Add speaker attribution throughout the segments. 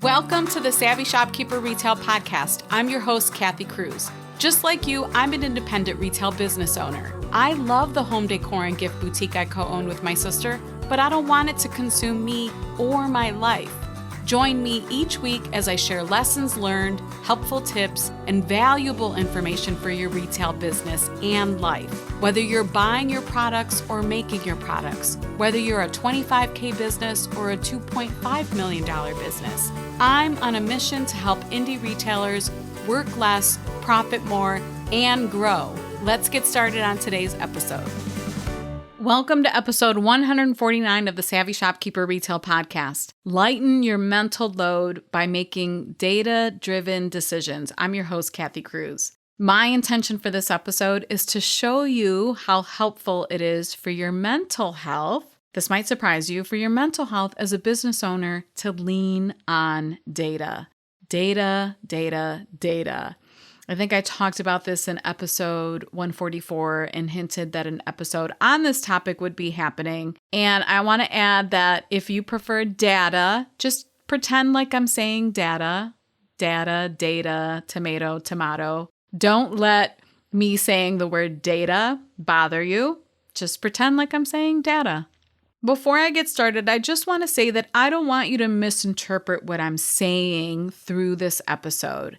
Speaker 1: Welcome to the Savvy Shopkeeper Retail Podcast. I'm your host, Kathy Cruz. Just like you, I'm an independent retail business owner. I love the home decor and gift boutique I co-own with my sister, but I don't want it to consume me or my life. Join me each week as I share lessons learned, helpful tips, and valuable information for your retail business and life. Whether you're buying your products or making your products, whether you're a $25K business or a $2.5 million business, I'm on a mission to help indie retailers work less, profit more, and grow. Let's get started on today's episode. Welcome to episode 149 of the Savvy Shopkeeper Retail Podcast. Lighten your mental load by making data-driven decisions. I'm your host, Kathy Cruz. My intention for this episode is to show you how helpful it is for your mental health. This might surprise you, for your mental health as a business owner to lean on data. Data. I think I talked about this in episode 144 and hinted that an episode on this topic would be happening. And I want to add that if you prefer data, just pretend like I'm saying data, tomato. Don't let me saying the word data bother you. Just pretend like I'm saying data. Before I get started, I just want to say that I don't want you to misinterpret what I'm saying through this episode.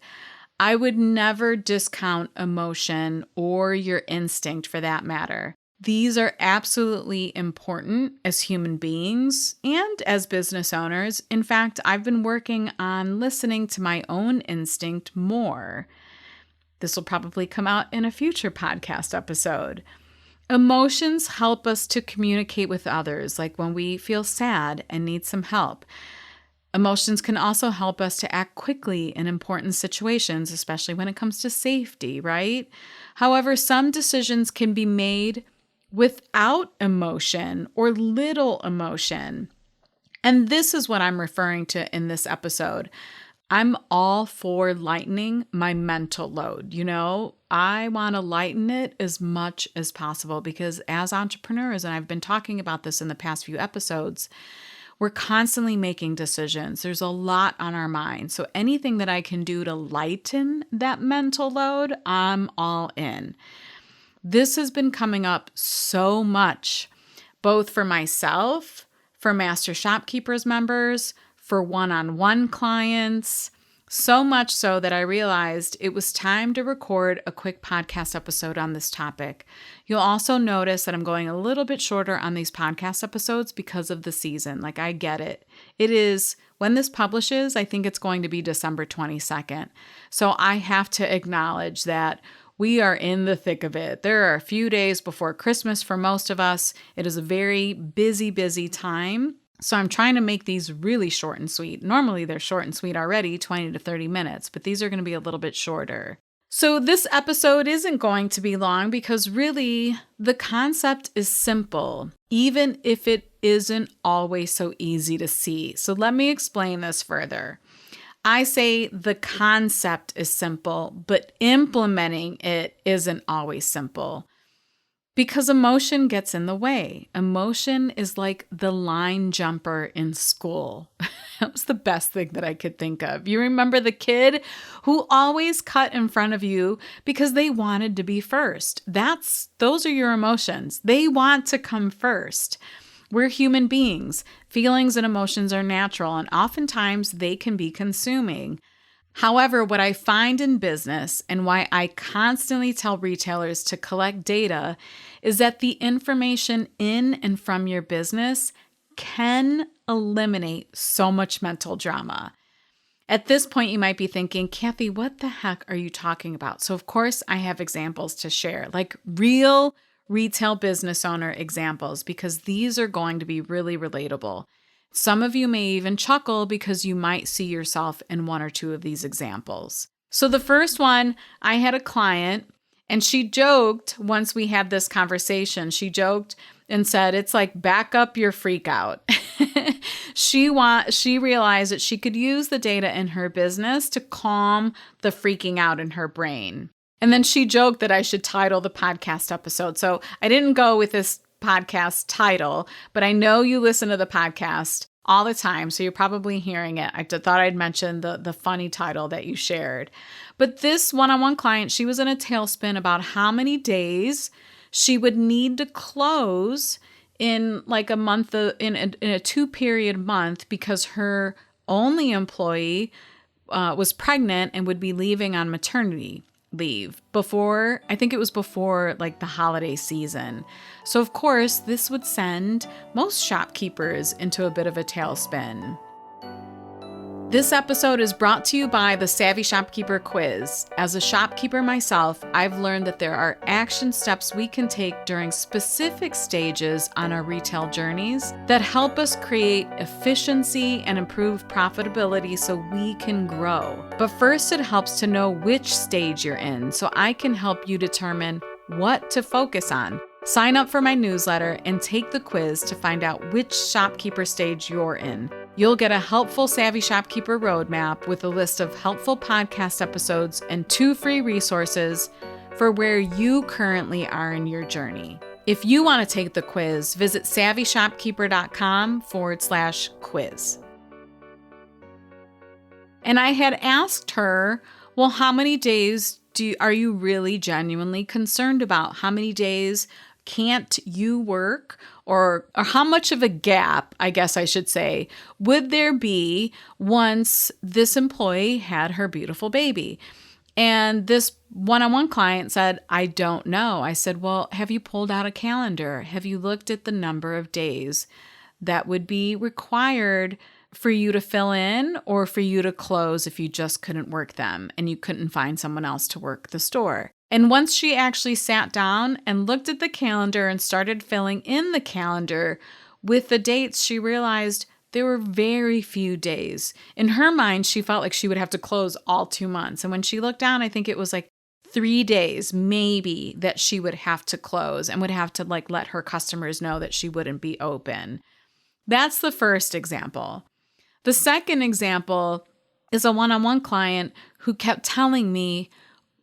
Speaker 1: I would never discount emotion or your instinct for that matter. These are absolutely important as human beings and as business owners. In fact, I've been working on listening to my own instinct more. This will probably come out in a future podcast episode. Emotions help us to communicate with others, like when we feel sad and need some help. Emotions can also help us to act quickly in important situations, especially when it comes to safety, right? However, some decisions can be made without emotion or little emotion. And this is what I'm referring to in this episode. I'm all for lightening my mental load. I want to lighten it as much as possible because as entrepreneurs, and I've been talking about this in the past few episodes, we're constantly making decisions. There's a lot on our mind. So anything that I can do to lighten that mental load, I'm all in. This has been coming up so much, both for myself, for Master Shopkeepers members, for one-on-one clients, so much so that I realized it was time to record a quick podcast episode on this topic. You'll also notice that I'm going a little bit shorter on these podcast episodes because of the season. I get it. It is, when this publishes, I think it's going to be December 22nd. So I have to acknowledge that we are in the thick of it. There are a few days before Christmas for most of us. It is a very busy time. So I'm trying to make these really short and sweet. Normally they're short and sweet already, 20 to 30 minutes, but these are going to be a little bit shorter. So this episode isn't going to be long because really the concept is simple, even if it isn't always so easy to see. So let me explain this further. I say the concept is simple, but implementing it isn't always simple. Because emotion gets in the way. Emotion is like the line jumper in school. That was the best thing that I could think of. You remember the kid who always cut in front of you because they wanted to be first. Those are your emotions. They want to come first. We're human beings. Feelings and emotions are natural, and oftentimes they can be consuming. However, what I find in business and why I constantly tell retailers to collect data is that the information in and from your business can eliminate so much mental drama. At this point, you might be thinking, Kathy, what the heck are you talking about? So of course, I have examples to share, like real retail business owner examples, because these are going to be really relatable. Some of you may even chuckle because you might see yourself in one or two of these examples. So the first one, I had a client and she joked once we had this conversation, she joked and said, it's like back up your freak out. She realized that she could use the data in her business to calm the freaking out in her brain. And then she joked that I should title the podcast episode. So I didn't go with this podcast title, but I know you listen to the podcast. all the time, so you're probably hearing it. I thought I'd mention the funny title that you shared. But this one-on-one client, she was in a tailspin about how many days she would need to close in like a month, in a 2-period month, because her only employee was pregnant and would be leaving on maternity leave before, I think it was before like the holiday season. So of course, this would send most shopkeepers into a bit of a tailspin. This episode is brought to you by the Savvy Shopkeeper Quiz. As a shopkeeper myself, I've learned that there are action steps we can take during specific stages on our retail journeys that help us create efficiency and improve profitability so we can grow. But first, it helps to know which stage you're in so I can help you determine what to focus on. Sign up for my newsletter and take the quiz to find out which shopkeeper stage you're in. You'll get a helpful Savvy Shopkeeper roadmap with a list of helpful podcast episodes and 2 free resources for where you currently are in your journey. If you want to take the quiz, visit savvyshopkeeper.com/quiz. And I had asked her, well, how many days are you really genuinely concerned about? How many days can't you work, or how much of a gap, I guess I should say, would there be once this employee had her beautiful baby? And this one-on-one client said, I don't know. I said, well, have you pulled out a calendar? Have you looked at the number of days that would be required for you to fill in or for you to close if you just couldn't work them and you couldn't find someone else to work the store? And once she actually sat down and looked at the calendar and started filling in the calendar with the dates, she realized there were very few days. In her mind, she felt like she would have to close all 2 months. And when she looked down, I think it was like 3 days maybe that she would have to close and would have to like let her customers know that she wouldn't be open. That's the first example. The second example is a one-on-one client who kept telling me,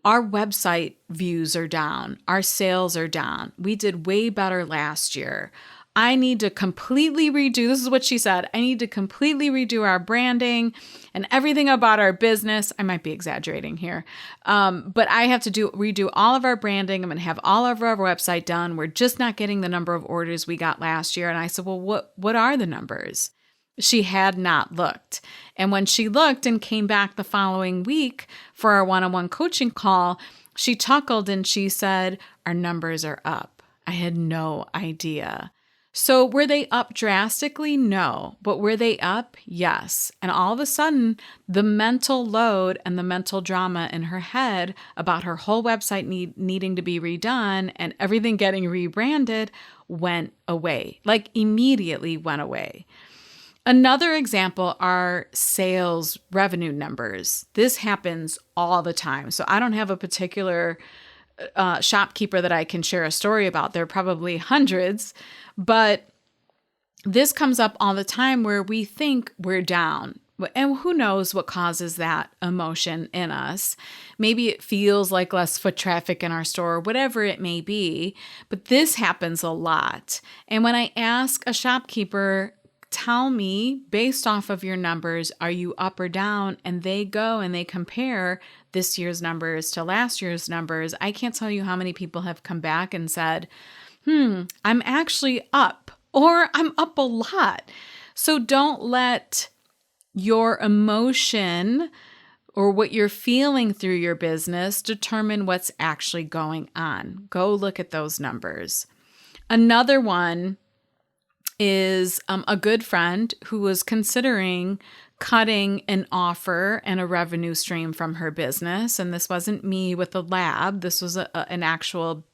Speaker 1: our website views are down. Our sales are down. We did way better last year. I need to completely redo, this is what she said, I need to completely redo our branding and everything about our business. I might be exaggerating here, but I have to redo all of our branding. I'm going to have all of our website done. We're just not getting the number of orders we got last year. And I said, well, what are the numbers? She had not looked. And when she looked and came back the following week for our one-on-one coaching call, she chuckled and she said, our numbers are up. I had no idea. So were they up drastically? No. But were they up? Yes. And all of a sudden, the mental load and the mental drama in her head about her whole website needing to be redone and everything getting rebranded went away, like immediately went away. Another example are sales revenue numbers. This happens all the time. So I don't have a particular shopkeeper that I can share a story about. There are probably hundreds, but this comes up all the time where we think we're down. And who knows what causes that emotion in us? Maybe it feels like less foot traffic in our store, whatever it may be, but this happens a lot. And when I ask a shopkeeper, tell me, based off of your numbers, are you up or down? And they go and they compare this year's numbers to last year's numbers. I can't tell you how many people have come back and said, I'm actually up, or I'm up a lot. So don't let your emotion or what you're feeling through your business determine what's actually going on. Go look at those numbers. Another one is a good friend who was considering cutting an offer and a revenue stream from her business. And this wasn't me with the lab. This was an actual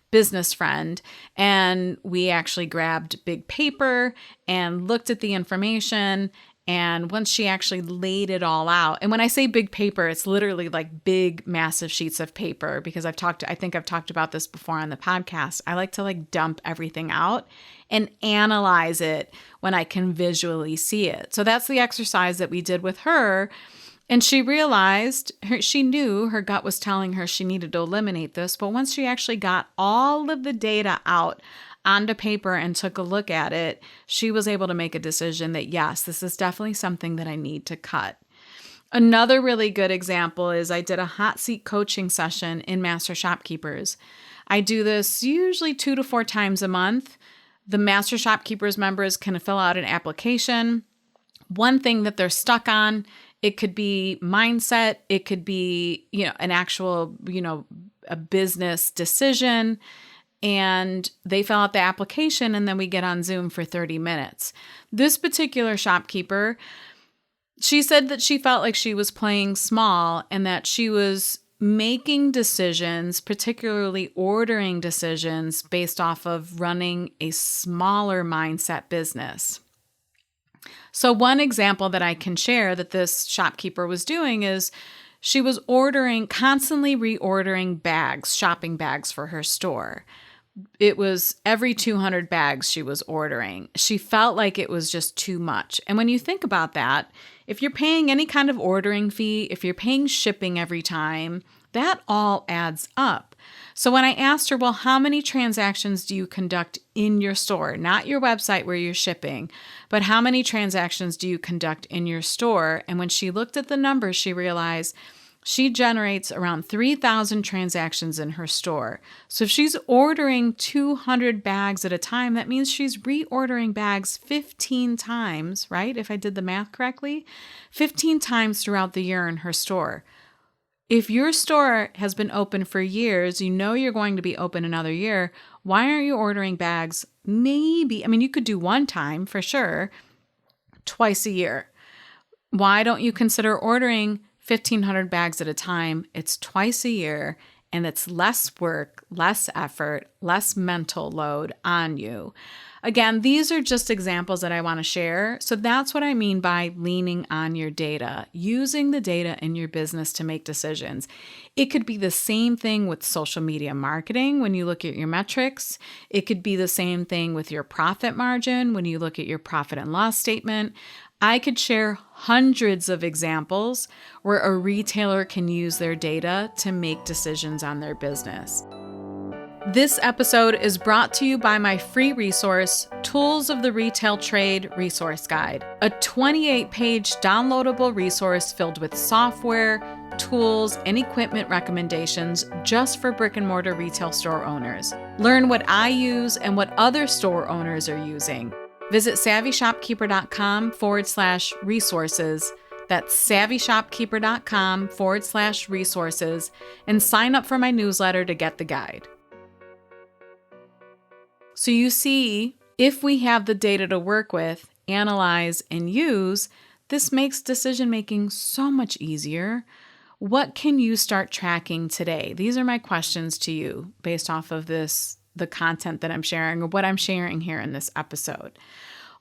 Speaker 1: business friend. And we actually grabbed big paper and looked at the information. And once she actually laid it all out, and when I say big paper, it's literally like big, massive sheets of paper, because I think I've talked about this before on the podcast. I like to like dump everything out and analyze it when I can visually see it. So that's the exercise that we did with her. And she realized, she knew her gut was telling her she needed to eliminate this. But once she actually got all of the data out onto paper and took a look at it, she was able to make a decision that, yes, this is definitely something that I need to cut. Another really good example is I did a hot seat coaching session in Master Shopkeepers. I do this usually 2 to 4 times a month. The Master Shopkeepers members can fill out an application. One thing that they're stuck on, it could be mindset, it could be, an actual, a business decision. And they fill out the application and then we get on Zoom for 30 minutes. This particular shopkeeper, she said that she felt like she was playing small and that she was making decisions, particularly ordering decisions, based off of running a smaller mindset business. So one example that I can share that this shopkeeper was doing is she was constantly reordering bags, shopping bags for her store. It was every 200 bags she was ordering. She felt like it was just too much. And when you think about that, if you're paying any kind of ordering fee, if you're paying shipping every time, that all adds up. So when I asked her, well, how many transactions do you conduct in your store? Not your website where you're shipping, but how many transactions do you conduct in your store? And when she looked at the numbers, she realized she generates around 3,000 transactions in her store. So if she's ordering 200 bags at a time, that means she's reordering bags 15 times, right? If I did the math correctly, 15 times throughout the year in her store. If your store has been open for years, you're going to be open another year, why aren't you ordering bags you could do one time for sure, twice a year. Why don't you consider ordering 1,500 bags at a time? It's twice a year and it's less work, less effort, less mental load on you. Again, these are just examples that I want to share. So that's what I mean by leaning on your data, using the data in your business to make decisions. It could be the same thing with social media marketing when you look at your metrics. It could be the same thing with your profit margin when you look at your profit and loss statement. I could share hundreds of examples where a retailer can use their data to make decisions on their business. This episode is brought to you by my free resource, Tools of the Retail Trade Resource Guide, a 28-page downloadable resource filled with software, tools, and equipment recommendations just for brick-and-mortar retail store owners. Learn what I use and what other store owners are using. Visit savvyshopkeeper.com/resources. That's savvyshopkeeper.com/resources and sign up for my newsletter to get the guide. So you see, if we have the data to work with, analyze, and use, this makes decision-making so much easier. What can you start tracking today? These are my questions to you based off of the content that I'm sharing or what I'm sharing here in this episode.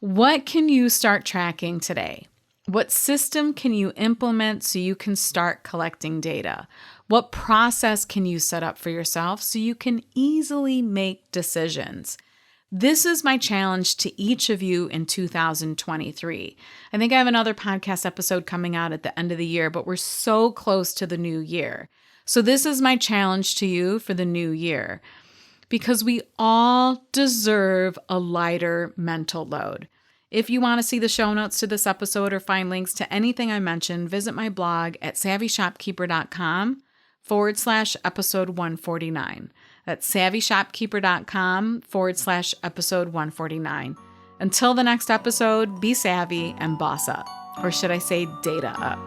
Speaker 1: What can you start tracking today? What system can you implement so you can start collecting data? What process can you set up for yourself so you can easily make decisions? This is my challenge to each of you in 2023. I think I have another podcast episode coming out at the end of the year, but we're so close to the new year. So this is my challenge to you for the new year, because we all deserve a lighter mental load. If you want to see the show notes to this episode or find links to anything I mentioned, visit my blog at savvyshopkeeper.com/episode 149. That's savvyshopkeeper.com/episode 149. Until the next episode, be savvy and boss up. Or should I say data up?